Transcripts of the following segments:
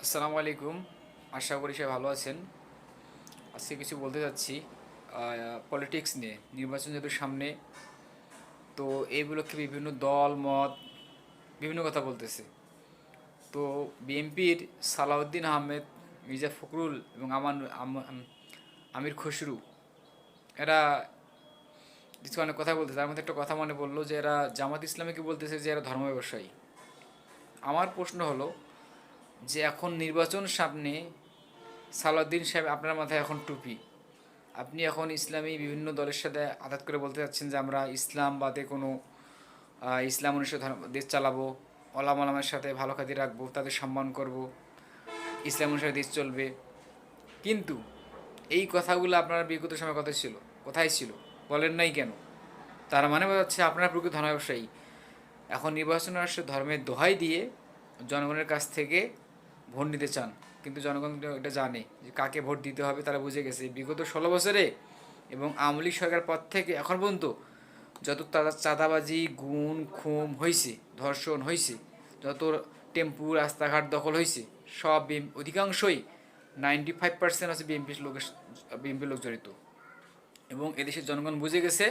আসসালামু আলাইকুম। আশা করি সবাই ভালো আছেন। আজকে কিছু বলতে চাচ্ছি পলিটিক্স নিয়ে। নির্বাচন যেহেতু সামনে, তো এইগুলোকে বিভিন্ন দল মত বিভিন্ন কথা বলতেছে। তো বিএনপির সালাউদ্দিন আহমেদ, মির্জা ফখরুল এবং আমির খসরু, এরা কিছু অনেক কথা বলতেছে। তার মধ্যে একটা কথা মনে পড়লো যে এরা জামাত ইসলামীকে বলতেছে যে এরা ধর্ম ব্যবসায়ী। আমার প্রশ্ন হলো যে এখন নির্বাচন সামনে, সালাউদ্দিন সাহেব আপনার মাথায় এখন টুপি, আপনি এখন ইসলামী বিভিন্ন দলের সাথে আঘাত করে বলতে চাচ্ছেন যে আমরা ইসলাম বাদে কোনো ইসলাম অনুসারে দেশ চালাবো, ওলামার সাথে ভালো খাতি রাখবো, তাদের সম্মান করব, ইসলাম অনুসারে দেশ চলবে। কিন্তু এই কথাগুলো আপনার বিগত সময় কোথায় ছিল, বলেন নাই কেন? তার মানে বোঝাচ্ছে আপনারা প্রকৃত ধর্ম ব্যবসায়ী। এখন নির্বাচন আসলে ধর্মের দোহাই দিয়ে জনগণের কাছ থেকে ভোট নিতে চান, কিন্তু জনগণ এটা জানে যে কাকে ভোট দিতে হবে। তারা বুঝে গেছে বিগত 16 বছরে এবং আওয়ামী লীগ সরকার পর থেকে এখন পর্যন্ত যত চাঁদাবাজি, গুণ খুম হয়েছে, ধর্ষণ হয়েছে, যত টেম্পু রাস্তাঘাট দখল হয়েছে, সব অধিকাংশই 95% আছে বিএনপির লোক জড়িত। এবং এদেশের জনগণ বুঝে গেছে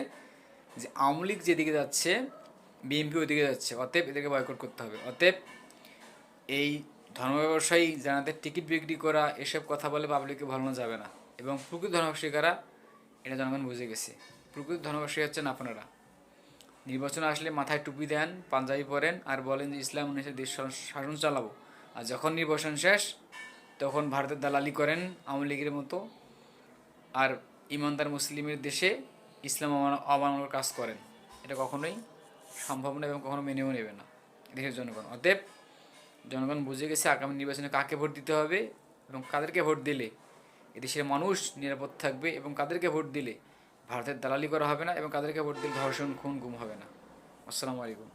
যে আওয়ামী লীগ যেদিকে যাচ্ছে, বিএনপি ওইদিকে যাচ্ছে, অতএব এদেরকে বয়কট করতে হবে। অতএব এই ধর্ম ব্যবসায়ী যাদের টিকিট বিক্রি করা এসব কথা বলে পাবলিককে ভালো যাবে না। এবং প্রকৃত ধর্ম ব্যবসায়ী কারা, এটা জনগণ বুঝে গেছে। প্রকৃত ধর্ম ব্যবসায়ী হচ্ছেন আপনারা। নির্বাচন আসলে মাথায় টুপি দেন, পাঞ্জাবি পরেন, আর বলেন যে ইসলাম অনুসারে দেশ শাসন চালাবো। আর যখন নির্বাচন শেষ, তখন ভারতের দালালি করেন আওয়ামী লীগের মতো, আর ইমানদার মুসলিমের দেশে ইসলাম অমানানোর কাজ করেন। এটা কখনোই সম্ভব না এবং কখনো মেনেও নেবে না দেশের জনগণ। অতএব জনগণ বুঝে গেছে আগামী নির্বাচনে কাকে ভোট দিতে হবে এবং কাদেরকে ভোট দিলে এদেশের মানুষ নিরাপদ থাকবে, এবং কাদেরকে ভোট দিলে ভারতের দালালি করা হবে না, এবং কাদেরকে ভোট দিলে ধর্ষণ খুন গুম হবে না। আসসালামু আলাইকুম।